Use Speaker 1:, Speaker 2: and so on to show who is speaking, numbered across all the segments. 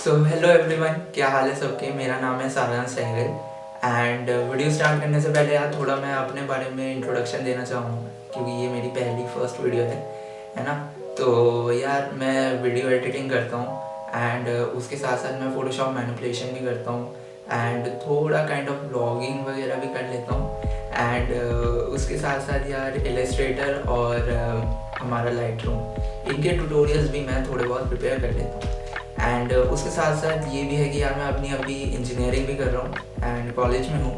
Speaker 1: So hello everyone, क्या हाल है सबके। मेरा नाम है सारांश सहगल एंड वीडियो स्टार्ट करने से पहले यार थोड़ा मैं अपने बारे में इंट्रोडक्शन देना चाहूँगा क्योंकि ये मेरी पहली फर्स्ट वीडियो है ना। तो यार मैं वीडियो एडिटिंग करता हूँ एंड उसके साथ साथ मैं फ़ोटोशॉप मैनिपुलेशन भी करता हूँ एंड थोड़ा काइंड ऑफ ब्लॉगिंग वगैरह भी कर लेता हूँ एंड उसके साथ साथ यार इलस्ट्रेटर और हमारा लाइट रूम इनके ट्यूटोरियल्स भी मैं थोड़े बहुत प्रिपेयर कर लेता हूँ एंड उसके साथ साथ ये भी है कि यार मैं अपनी अभी इंजीनियरिंग भी कर रहा हूँ एंड कॉलेज में हूँ।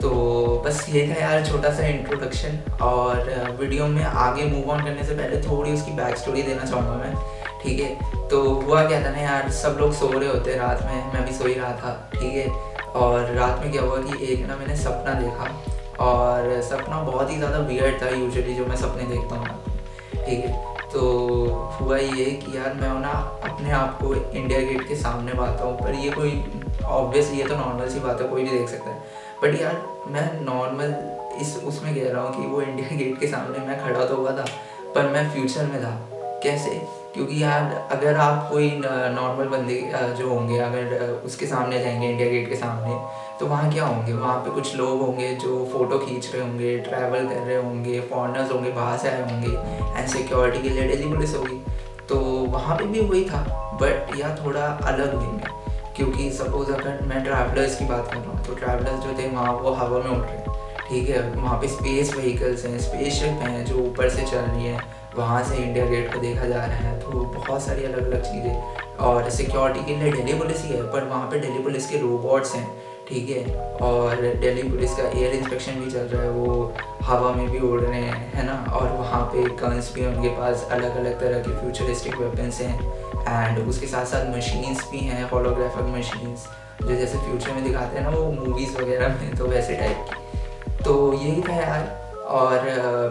Speaker 1: तो बस ये था यार छोटा सा इंट्रोडक्शन। और वीडियो में आगे मूव ऑन करने से पहले थोड़ी उसकी बैक स्टोरी देना चाहूँगा मैं, ठीक है। तो हुआ क्या था ना यार, सब लोग सो रहे होते रात में, मैं भी सो ही रहा था, ठीक है। और रात में क्या हुआ कि एक ना मैंने सपना देखा और सपना बहुत ही ज़्यादा वियर्ड था यूजुअली जो मैं सपने देखता हूँ, ठीक है। तो हुआ ये कि यार मैं ना अपने आप को इंडिया गेट के सामने पाता हूँ, पर ये कोई ऑब्वियसली ये तो नॉर्मल सी बात है, कोई भी देख सकता है। बट यार मैं नॉर्मल इस उसमें कह रहा हूँ कि वो इंडिया गेट के सामने मैं खड़ा तो हुआ था, पर मैं फ्यूचर में था। कैसे? क्योंकि यार अगर आप कोई नॉर्मल बंदे जो होंगे, अगर उसके सामने जाएंगे इंडिया गेट के सामने, तो वहाँ क्या होंगे, वहाँ पे कुछ लोग होंगे जो फ़ोटो खींच रहे होंगे, ट्रैवल कर रहे होंगे, फॉरनर्स होंगे, बाहर से आए होंगे एंड सिक्योरिटी के लिए दिल्ली पुलिस होगी। तो वहाँ पे भी वही था, बट या थोड़ा अलग वे में। क्योंकि सपोज अगर मैं ट्रैवलर्स की बात कर रहा हूँ तो ट्रैवलर्स जो थे वहाँ वो हवा में उड़ रहे हैं, ठीक है। वहाँ पे स्पेस व्हीकल्स हैं, स्पेसशिप हैं जो ऊपर से चल रही हैं, वहाँ से इंडिया गेट को देखा जा रहा है। तो बहुत सारी अलग अलग चीज़ें, और सिक्योरिटी के लिए दिल्ली पुलिस ही है, पर वहाँ पे दिल्ली पुलिस के रोबोट्स हैं, ठीक है। और दिल्ली पुलिस का एयर इंस्पेक्शन भी चल रहा है, वो हवा में भी उड़ रहे हैं, है ना। और वहाँ पे गन्स भी हैं उनके पास, अलग अलग तरह के फ्यूचरिस्टिक वेपन्स हैं एंड उसके साथ साथ मशीन्स भी हैं, होलोग्राफिक मशीन्स जो जैसे फ्यूचर में दिखाते हैं ना वो मूवीज़ वगैरह में, तो वैसे टाइप की। तो यही था यार। और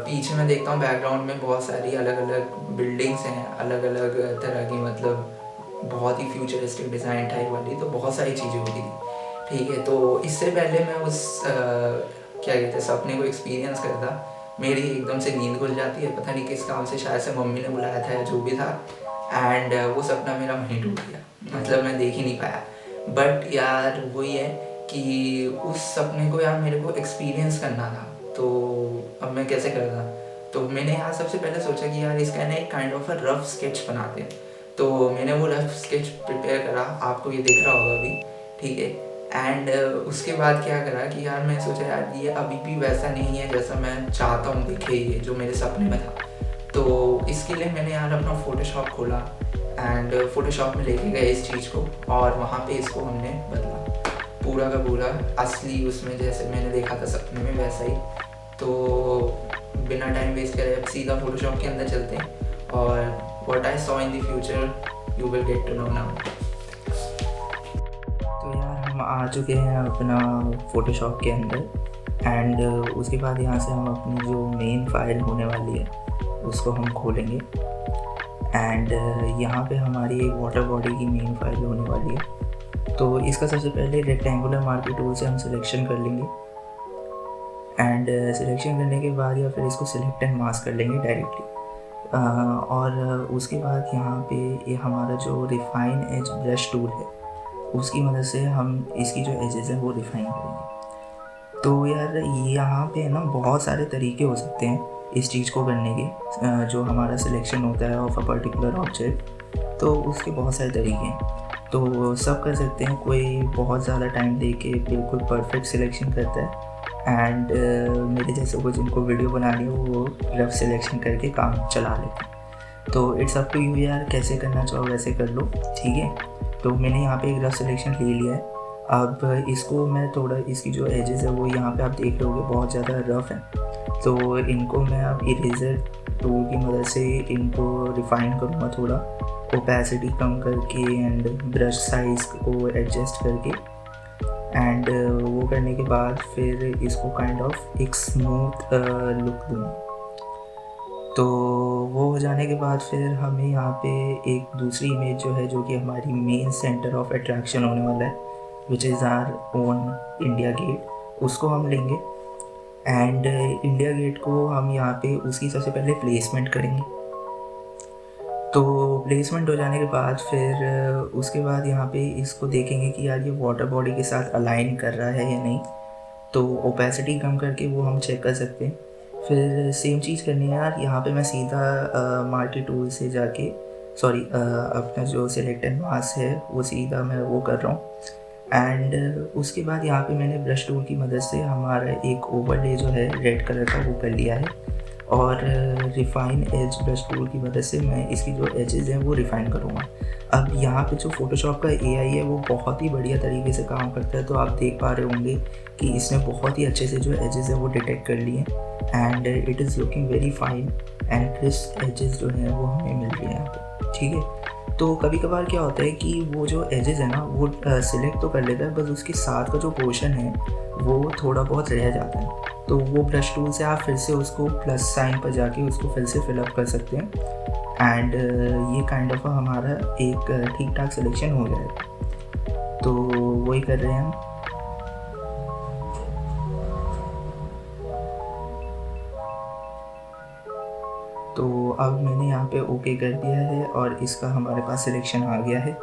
Speaker 1: पीछे मैं देखता हूँ बैकग्राउंड में बहुत सारी अलग अलग बिल्डिंग्स हैं, अलग अलग तरह की, मतलब बहुत ही फ्यूचरिस्टिक डिज़ाइन टाइप वाली, तो बहुत सारी चीज़ें होती थी, ठीक है। तो इससे पहले मैं उस क्या कहते हैं सपने को एक्सपीरियंस करता, मेरी एकदम से नींद खुल जाती है, पता नहीं किस काम से, शायद से मम्मी ने बुलाया था या जो भी था, एंड वो सपना मेरा वहीं टूट गया, मतलब मैं देख ही नहीं पाया। बट यार वही है कि उस सपने को यार मेरे को एक्सपीरियंस करना था, तो अब मैं कैसे करता। तो मैंने यार सबसे पहले सोचा कि यार इसका ना एक kind of a rough sketch बनाते हैं। तो मैंने वो रफ स्केच प्रिपेयर करा, आपको ये दिख रहा होगा अभी, ठीक है। एंड उसके बाद क्या करा कि यार मैं सोचा यार ये अभी भी वैसा नहीं है जैसा मैं चाहता हूँ दिखे, ये जो मेरे सपने में था। तो इसके लिए मैंने यार अपना फ़ोटोशॉप खोला एंड फ़ोटोशॉप में लेके गए इस चीज़ को, और वहाँ पे इसको हमने बदला पूरा का पूरा असली उसमें जैसे मैंने देखा था सपने में वैसा ही। तो बिना टाइम वेस्ट करे अब सीधा फ़ोटोशॉप के अंदर चलते हैं और what I saw in the future you will get to know now. तो यार हम आ चुके हैं अपना फ़ोटोशॉप के अंदर एंड उसके बाद यहाँ से हम अपनी जो मेन फाइल होने वाली है उसको हम खोलेंगे एंड यहाँ पे हमारी एक वाटर बॉडी की मेन फाइल होने वाली है। तो इसका सबसे पहले रेक्टेंगुलर मार्कर टूल से हम सिलेक्शन कर लेंगे एंड सिलेक्शन करने के बाद या फिर इसको सिलेक्ट एंड मास्क कर लेंगे डायरेक्टली। और उसके बाद यहाँ पे ये हमारा जो रिफाइन एज ब्रश टूल है उसकी मदद से हम इसकी जो एजेस हैं वो रिफाइन करेंगे। तो यार यहाँ पे ना बहुत सारे तरीके हो सकते हैं इस चीज़ को करने के, जो हमारा सिलेक्शन होता है ऑफ अ पर्टिकुलर ऑब्जेक्ट, तो उसके बहुत सारे तरीके हैं। तो सब कर सकते हैं, कोई बहुत ज़्यादा टाइम दे के बिल्कुल परफेक्ट सिलेक्शन करता है एंड मेरे जैसे को जिनको वीडियो बनानी हो वो रफ सिलेक्शन करके काम चला लेते हैं। तो इट्स अप टू यू यार, कैसे करना चाहो वैसे कर लो, ठीक है। तो मैंने यहाँ पे एक रफ सिलेक्शन ले लिया है। अब इसको मैं थोड़ा, इसकी जो एजेस है वो यहाँ पे आप देख लोगे बहुत ज़्यादा रफ है, तो इनको मैं अब इरेजर टूल की मदद से इनको रिफाइन करूँगा, थोड़ा ओपेसिटी कम करके एंड ब्रश साइज़ को एडजस्ट करके एंड वो करने के बाद फिर इसको काइंड ऑफ एक स्मूथ लुक दूँगा। तो वो हो जाने के बाद फिर हमें यहाँ पे एक दूसरी इमेज जो है, जो कि हमारी मेन सेंटर ऑफ अट्रैक्शन होने वाला है, which is our own India Gate, उसको हम लेंगे एंड इंडिया गेट को हम यहाँ पे उसकी सबसे पहले प्लेसमेंट करेंगे। तो प्लेसमेंट हो जाने के बाद फिर उसके बाद यहाँ पे इसको देखेंगे कि यार ये वाटर बॉडी के साथ अलाइन कर रहा है या नहीं, तो ओपेसिटी कम करके वो हम चेक कर सकते हैं। फिर सेम चीज़ करनी है यार, यहाँ पे मैं सीधा मार्टी टूल से जाके अपना जो सिलेक्ट एंड मास्क है वो सीधा मैं वो कर रहा हूँ। एंड उसके बाद यहाँ पे मैंने ब्रश टूल की मदद से हमारा एक ओवरले जो है रेड कलर का वो कर लिया है, और रिफ़ाइन एज ब्रश टूल की मदद से मैं इसकी जो एजेस हैं वो रिफ़ाइन करूँगा। अब यहाँ पे जो फ़ोटोशॉप का एआई है वो बहुत ही बढ़िया तरीके से काम करता है, तो आप देख पा रहे होंगे कि इसने बहुत ही अच्छे से जो एजेस हैं वो डिटेक्ट कर लिए and it is looking very fine and crisp edges जो हैं वो हमें मिल रही हैं यहाँ पे, ठीक है। तो कभी कभार क्या होता है कि वो जो एजेस है ना वो सिलेक्ट तो कर लेता है, बस उसके साथ का जो पोर्शन है वो थोड़ा बहुत रह जाता है, तो वो ब्रश टूल से आप फिर से उसको प्लस साइन पर जाके उसको फिर से फिलअप कर सकते हैं एंड ये काइंड ऑफ हमारा एक ठीक ठाक सिलेक्शन हो जाएगा। तो वही कर रहे हैं हम। तो अब मैंने यहाँ पे ओके कर दिया है और इसका हमारे पास सिलेक्शन आ गया है।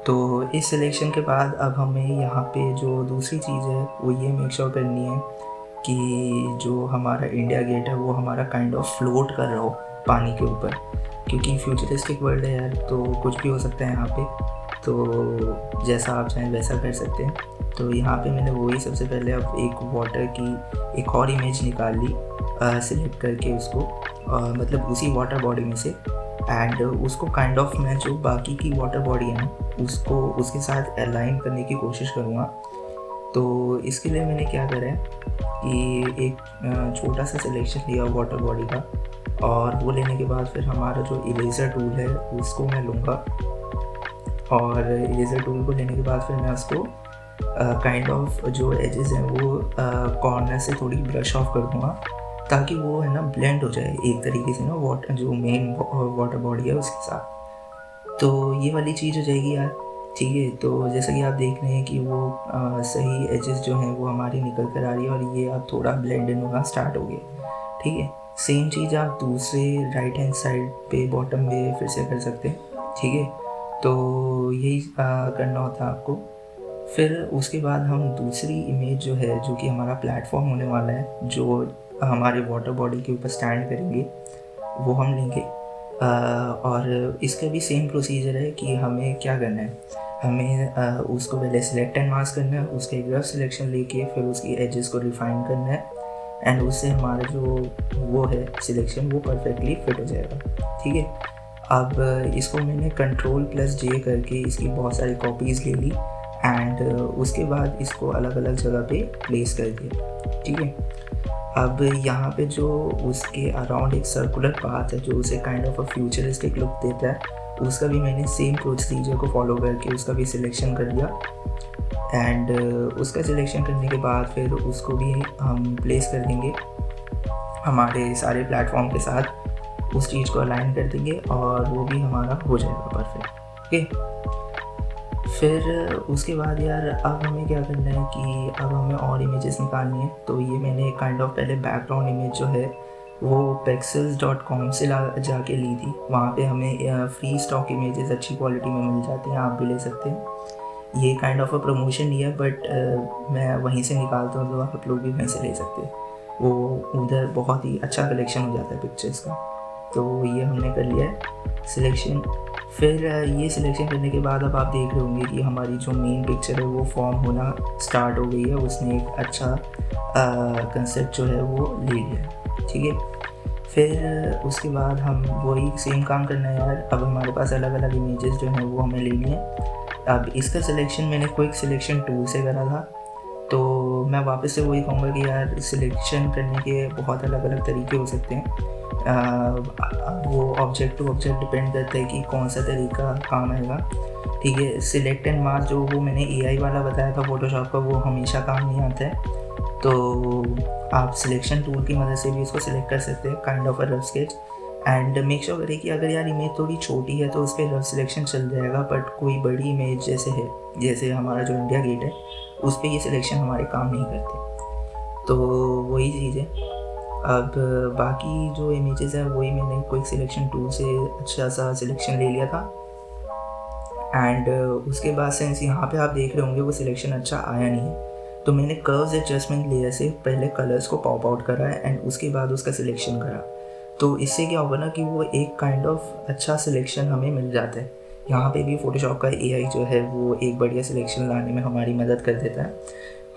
Speaker 1: तो इस सिलेक्शन के बाद अब हमें यहाँ पे जो दूसरी चीज़ है वो ये मेक श्योर करनी है कि जो हमारा इंडिया गेट है वो हमारा काइंड ऑफ फ्लोट कर रहा हो पानी के ऊपर, क्योंकि फ्यूचरिस्टिक वर्ल्ड है यार, तो कुछ भी हो सकता है यहाँ पे, तो जैसा आप चाहें वैसा कर सकते हैं। तो यहाँ पे मैंने वही सबसे पहले अब एक वाटर की एक और इमेज निकाल ली सिलेक्ट करके उसको, मतलब उसी वाटर बॉडी में से, एंड उसको काइंड ऑफ मैं जो बाकी की वाटर बॉडी है ना उसको उसके साथ अलाइन करने की कोशिश करूँगा। तो इसके लिए मैंने क्या करा है कि एक छोटा सा सिलेक्शन लिया वाटर बॉडी का, और वो लेने के बाद फिर हमारा जो इरेज़र टूल है उसको मैं लूँगा, और इरेज़र टूल को लेने के बाद फिर मैं उसको काइंड ऑफ जो एजेस हैं वो कॉर्नर से थोड़ी ब्रश ऑफ कर दूँगा, ताकि वो है ना ब्लेंड हो जाए एक तरीके से ना वाटर जो मेन वाटर बॉडी है उसके साथ। तो ये वाली चीज़ हो जाएगी यार, ठीक है। तो जैसा कि आप देख रहे हैं कि वो सही एजेस जो हैं वो हमारी निकल कर आ रही है, और ये अब थोड़ा ब्लेंड इन होना स्टार्ट हो गया, ठीक है। सेम चीज़ आप दूसरे राइट हैंड साइड पे बॉटम में फिर से कर सकते हैं, ठीक है। तो यही करना होता है आपको। फिर उसके बाद हम दूसरी इमेज जो है, जो कि हमारा प्लेटफॉर्म होने वाला है, जो हमारे वाटर बॉडी के ऊपर स्टैंड करेंगे, वो हम लेंगे। और इसका भी सेम प्रोसीजर है कि हमें क्या करना है, हमें उसको पहले सिलेक्ट एंड मास्क करना है, उसके एक रफ सिलेक्शन लेके फिर उसकी एजेस को रिफाइन करना है, एंड उससे हमारा जो वो है सिलेक्शन वो परफेक्टली फिट हो जाएगा, ठीक है। अब इसको मैंने Ctrl+J करके इसकी बहुत सारी कॉपीज़ ले ली, एंड उसके बाद इसको अलग अलग जगह पे प्लेस कर दिया, ठीक है। अब यहाँ पे जो उसके अराउंड एक सर्कुलर पाथ है जो उसे kind of a futuristic look देता है, उसका भी मैंने सेम प्रोसीजर को फॉलो करके उसका भी सिलेक्शन कर लिया, एंड उसका सिलेक्शन करने के बाद फिर उसको भी हम प्लेस कर देंगे हमारे सारे प्लेटफॉर्म के साथ, उस चीज़ को अलाइन कर देंगे और वो भी हमारा हो जाएगा परफेक्ट, ओके। फिर उसके बाद यार अब हमें क्या करना है कि अब हमें और इमेजेस निकालनी है। तो ये मैंने काइंड ऑफ पहले बैकग्राउंड इमेज जो है वो pexels.com से जाके ली थी, वहाँ पे हमें फ्री स्टॉक इमेजेस अच्छी क्वालिटी में मिल जाते हैं, आप भी ले सकते हैं। ये काइंड ऑफ अ प्रमोशन नहीं है, बट मैं वहीं से निकालता हूँ, तो आप लोग भी वहीं से ले सकते हैं, वो उधर बहुत ही अच्छा कलेक्शन हो जाता है पिक्चर्स का। तो ये हमने कर लिया है सिलेक्शन। फिर ये सिलेक्शन करने के बाद अब आप देख रहे होंगे कि हमारी जो मेन पिक्चर है वो फॉर्म होना स्टार्ट हो गई है, उसने एक अच्छा कंसेप्ट जो है वो ले लिया है, ठीक है। फिर उसके बाद हम वही सेम काम करना है यार, अब हमारे पास अलग अलग इमेजेस जो हैं वो हमें ले लिए। अब इसका सिलेक्शन मैंने क्विक सिलेक्शन टूल से करा था, तो मैं वापस से वही कहूँगा कि यार सिलेक्शन करने के बहुत अलग अलग तरीके हो सकते हैं, वो ऑब्जेक्ट टू ऑब्जेक्ट डिपेंड करता है कि कौन सा तरीका काम आएगा, ठीक है। सिलेक्ट एंड मास्क जो वो मैंने एआई वाला बताया था फोटोशॉप का, वो हमेशा काम नहीं आता है, तो आप सिलेक्शन टूल की मदद से भी इसको सिलेक्ट कर सकते हैं, kind of a rough sketch. And make sure करें कि अगर यार इमेज थोड़ी छोटी है तो उस पर रफ सिलेक्शन चल जाएगा, बट कोई बड़ी इमेज जैसे है, जैसे हमारा जो इंडिया गेट है, उस पर ये सिलेक्शन हमारे काम नहीं करते, तो वही चीज़ है। अब बाकी जो इमेजेस हैं वही मैंने क्विक सिलेक्शन टूल से अच्छा सा सिलेक्शन ले लिया था। एंड उसके बाद सिंस यहाँ पे आप देख रहे होंगे वो सिलेक्शन अच्छा आया नहीं है, तो मैंने कर्व्स एडजस्टमेंट लेयर से पहले कलर्स को पॉप आउट करा है एंड उसके बाद उसका सिलेक्शन करा। तो इससे क्या होगा ना कि वो एक काइंड ऑफ अच्छा सिलेक्शन हमें मिल जाता है। यहाँ पे भी फोटोशॉप का एआई जो है वो एक बढ़िया सिलेक्शन लाने में हमारी मदद कर देता है।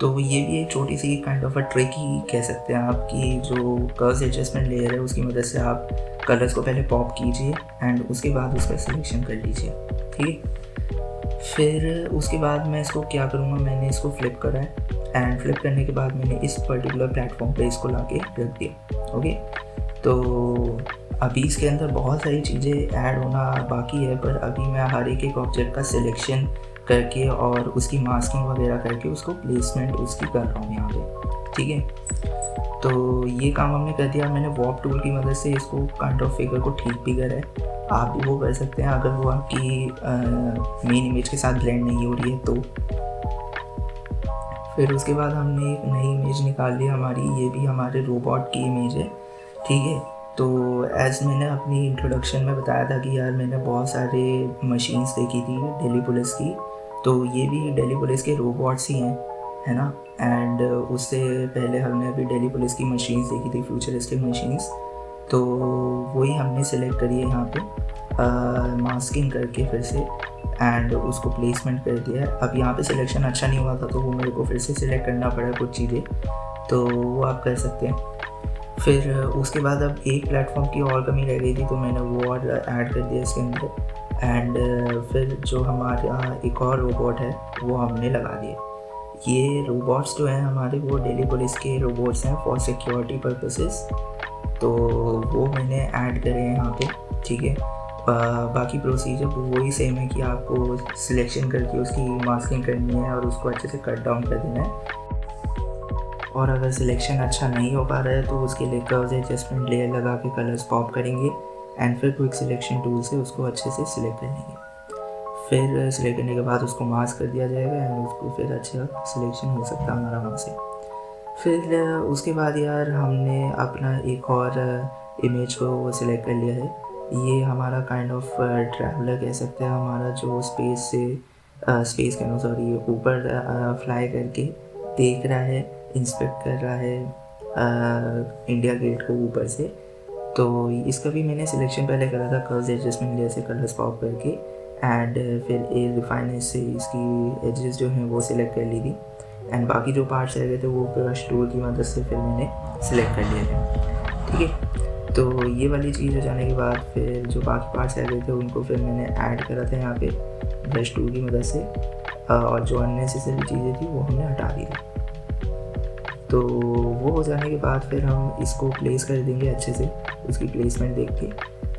Speaker 1: तो ये भी एक छोटी सी काइंड ऑफ अ ट्रिक ही कह सकते हैं आप कि जो कर्व्स एडजस्टमेंट लेयर है उसकी मदद से आप कलर्स को पहले पॉप कीजिए एंड उसके बाद उसका सिलेक्शन कर लीजिए, ठीक है। फिर उसके बाद मैं इसको क्या करूँगा, मैंने इसको फ्लिप करा है एंड फ्लिप करने के बाद मैंने इस पर्टिकुलर प्लेटफॉर्म पे इसको लाके रख दिया, ओके। तो अभी इसके अंदर बहुत सारी चीज़ें ऐड होना बाकी है, पर अभी मैं हर एक ऑब्जेक्ट का सिलेक्शन करके और उसकी मास्किंग वगैरह करके उसको प्लेसमेंट उसकी कर रहा हूँ यहाँ पे, ठीक है। तो ये काम हमने कर दिया। मैंने वॉर्प टूल की मदद से इसको काइंड ऑफ फिगर को ठीक भी करा है। आप भी वो कर सकते हैं अगर वो आपकी मेन इमेज के साथ ब्लेंड नहीं हो रही है तो। फिर उसके बाद हमने एक नई इमेज निकाल ली हमारी, ये भी हमारे रोबोट की इमेज है, ठीक है। तो एज मैंने अपनी इंट्रोडक्शन में बताया था कि यार मैंने बहुत सारे मशीन्स देखी थी दिल्ली पुलिस की, तो ये भी दिल्ली पुलिस के रोबोट्स ही हैं, है ना। एंड उससे पहले हमने अभी दिल्ली पुलिस की मशीन्स देखी थी, फ्यूचरिस्टिक मशीन्स, तो वही हमने सेलेक्ट करी है यहाँ पे मास्किंग करके फिर से एंड उसको प्लेसमेंट कर दिया है। अब यहाँ पे सिलेक्शन अच्छा नहीं हुआ था तो वो मेरे को फिर से सिलेक्ट करना पड़ा कुछ चीज़ें, तो वो आप कर सकते हैं। फिर उसके बाद अब एक प्लेटफॉर्म की और कमी रह गई थी तो मैंने वो और ऐड कर दिया इसके अंदर एंड फिर जो हमारा एक और रोबोट है वो हमने लगा दिया। ये रोबोट्स जो हैं हमारे वो दिल्ली पुलिस के रोबोट्स हैं फॉर सिक्योरिटी पर्पसेस, तो वो मैंने ऐड करे हैं यहाँ पे, ठीक है। बाकी प्रोसीजर वही सेम है कि आपको सिलेक्शन करके उसकी मास्किंग करनी है और उसको अच्छे से कट डाउन कर देना है। और अगर सिलेक्शन अच्छा नहीं हो पा रहा है तो उसके लिए कर्व्स एडजस्टमेंट लेयर लगा के कलर्स पॉप करेंगे एंड फिर क्विक सिलेक्शन टूल से उसको अच्छे से सिलेक्ट कर लेंगे। फिर सिलेक्ट करने के बाद उसको मास्क कर दिया जाएगा एंड उसको फिर अच्छा सिलेक्शन हो सकता है हमारा वहाँ से। फिर उसके बाद यार हमने अपना एक और इमेज को सिलेक्ट कर लिया है। ये हमारा काइंड ऑफ ट्रैवलर कह सकते हैं, हमारा जो स्पेस कहना सॉरी ऊपर फ्लाई करके देख रहा है, इंस्पेक्ट कर रहा है इंडिया गेट को ऊपर से। तो इसका भी मैंने सिलेक्शन पहले करा था कर्व्स एडजस्टमेंट लेयर से कलर्स पॉप करके एंड फिर एक रिफाइनेस से इसकी एजेस जो हैं वो सिलेक्ट कर ली थी एंड बाकी जो पार्ट्स रह गए थे वो ब्रश टूल की मदद से फिर मैंने सिलेक्ट कर लिए थे, ठीक है। तो ये वाली चीज़ हो जाने के बाद फिर जो बाकी पार्ट्स रह गए थे उनको फिर मैंने ऐड करा था यहाँ पे ब्रश टूल की मदद से और जो अननेसेसरी चीज़ें थी वो हमने हटा दी थी। तो वो हो जाने के बाद फिर हम इसको प्लेस कर देंगे अच्छे से, उसकी प्लेसमेंट देख के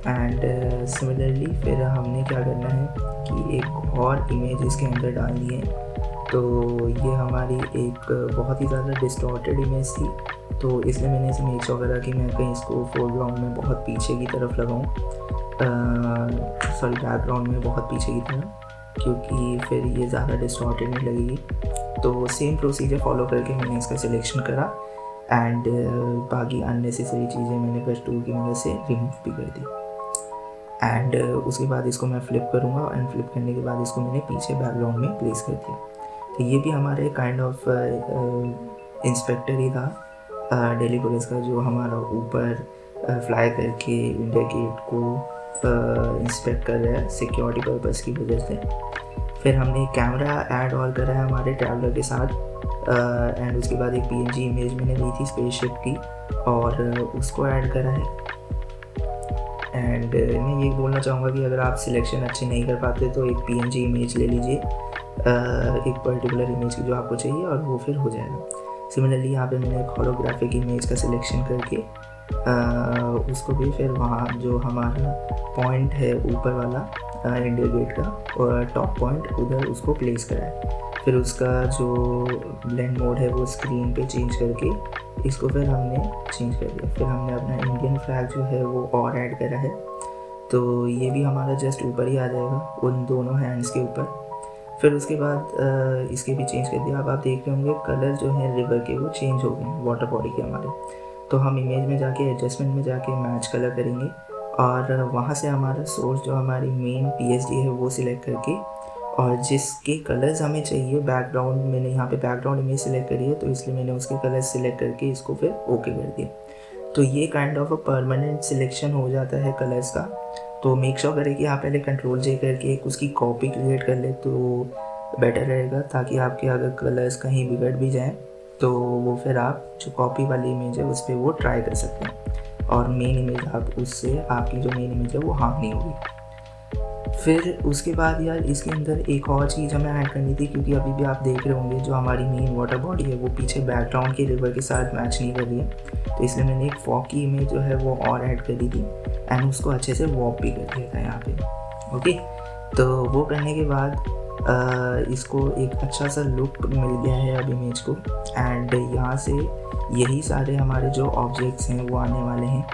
Speaker 1: एंड सिमिलरली फिर हमने क्या करना है कि एक और इमेज इसके अंदर डालनी है। तो ये हमारी एक बहुत ही ज़्यादा डिस्टॉर्टेड इमेज थी, तो इसलिए मैंने इसे मेक श्योर करा कि मैं कहीं इसको फोरग्राउंड में बहुत पीछे की तरफ लगाऊँ, सॉरी बैकग्राउंड में बहुत पीछे की तरफ, क्योंकि फिर ये ज़्यादा डिस्टॉर्टेड नहीं लगेगी। तो सेम प्रोसीजर फॉलो करके मैंने इसका सिलेक्शन करा एंड बाकी अननेसेसरी चीज़ें मैंने ब्रश टूल की मदद से रिमूव भी कर दी एंड उसके बाद इसको मैं फ्लिप करूँगा एंड फ्लिप करने के बाद इसको मैंने पीछे बैकग्राउंड में प्लेस कर दिया। तो ये भी हमारे काइंड ऑफ इंस्पेक्टर ही था दिल्ली पुलिस का, जो हमारा ऊपर फ्लाई करके इंडिया गेट को इंस्पेक्ट कर रहा है सिक्योरिटी पर्पज़ की वजह से। फिर हमने एक कैमरा ऐड और करा है हमारे ट्रैवलर के साथ एंड उसके बाद एक PNG इमेज मैंने ली थी स्पेसशिप की और उसको ऐड करा है। एंड मैं ये बोलना चाहूँगा कि अगर आप सिलेक्शन अच्छे नहीं कर पाते तो एक PNG इमेज ले लीजिए एक पर्टिकुलर इमेज की जो आपको चाहिए और वो फिर हो जाएगा। सिमिलरली यहाँ पे मैंने एक होलोग्राफिक इमेज का सिलेक्शन करके उसको भी फिर वहाँ जो हमारा पॉइंट है ऊपर वाला इंडिया गेट का और टॉप पॉइंट उधर उसको प्लेस करा है। फिर उसका जो ब्लेंड मोड है वो स्क्रीन पे चेंज करके इसको फिर हमने चेंज कर दिया। फिर हमने अपना इंडियन फ्लैग जो है वो और ऐड करा है, तो ये भी हमारा जस्ट ऊपर ही आ जाएगा उन दोनों हैंड्स के ऊपर। फिर उसके बाद इसके भी चेंज कर दिया। अब आप देख रहे होंगे कलर जो है रिवर के वो चेंज हो गए हैं वाटर बॉडी के हमारे। तो हम इमेज में जाके एडजस्टमेंट में जाके मैच कलर करेंगे और वहाँ से हमारा सोर्स जो हमारी मेन पीएसडी है वो सिलेक्ट करके और जिसके कलर्स हमें चाहिए बैकग्राउंड, मैंने यहाँ पे बैकग्राउंड इमेज सिलेक्ट करी है तो इसलिए मैंने उसके कलर्स सिलेक्ट करके इसको फिर ओके कर दिया। तो ये kind of a permanent selection हो जाता है कलर्स का। तो मेक श्योर करें कि आप पहले कंट्रोल जे करके एक उसकी कॉपी क्रिएट कर ले तो बेटर रहेगा, ताकि आपके अगर कलर्स कहीं बिगड़ भी जाएँ तो वो फिर आप जो कॉपी वाली इमेज है उस पर वो ट्राई कर सकते हैं और मेन इमेज आप उससे आपकी जो मेन इमेज है वो हार्म नहीं होगी। फिर उसके बाद यार इसके अंदर एक और चीज़ हमें ऐड करनी थी, क्योंकि अभी भी आप देख रहे होंगे जो हमारी मेन वाटर बॉडी है वो पीछे बैकग्राउंड के रिवर के साथ मैच नहीं कर रही है। तो इसलिए मैंने एक फॉग की इमेज जो है वो और ऐड करी थी एंड उसको अच्छे से वॉप भी कर दिया था यहाँ पे। ओके, तो वो करने के बाद इसको एक अच्छा सा लुक मिल गया है अब इमेज को। एंड यहाँ से यही सारे हमारे जो ऑब्जेक्ट्स हैं वो आने वाले हैं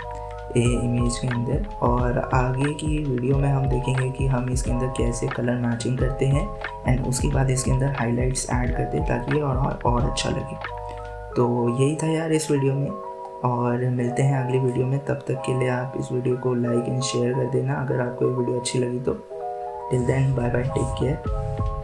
Speaker 1: इमेज के अंदर, और आगे की वीडियो में हम देखेंगे कि हम इसके अंदर कैसे कलर मैचिंग करते हैं एंड उसके बाद इसके अंदर हाइलाइट्स ऐड करते हैं ताकि ये और अच्छा लगे। तो यही था यार इस वीडियो में, और मिलते हैं अगली वीडियो में। तब तक के लिए आप इस वीडियो को लाइक एंड शेयर कर देना अगर आपको ये वीडियो अच्छी लगी तो। Till then bye bye, take care.